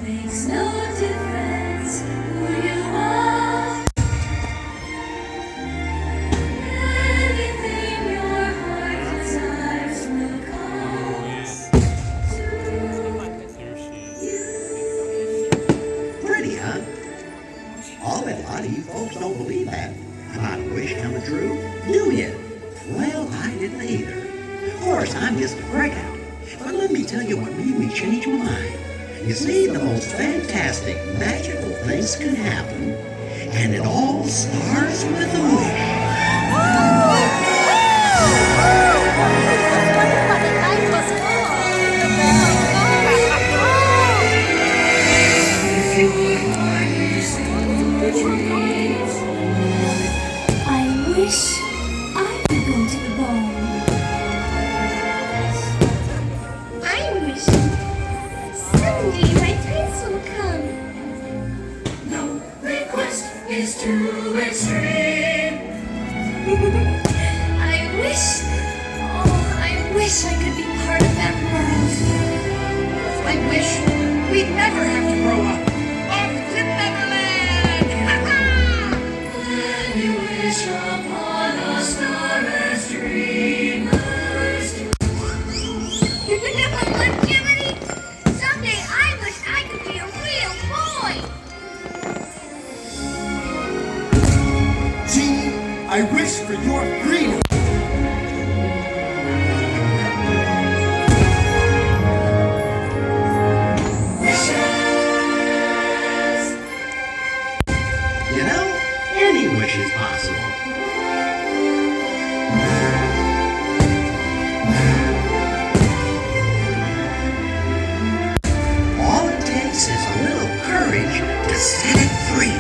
Makes no difference who you are. Anything your heart desires will come to you. Pretty, huh? I'll bet a lot of you folks don't believe that about a wish coming true, do you? Well, I didn't either. Of course, I'm just a breakout. But let me tell you what made me change my mind. You see, the most fantastic, magical things can happen, and it all starts with a wish. If your heart is full of dreams, I wish I could go to the ball. I wish someday my prince will come. No request is too extreme. I wish I could be part of that world. I wish we'd never have to grow up. Off to Neverland! When you wish upon a star as dreamers. Look, Jiminy! Someday I wish I could be a real boy! Genie, I wish for your freedom. You know, any wish is possible. All it takes is a little courage to set it free.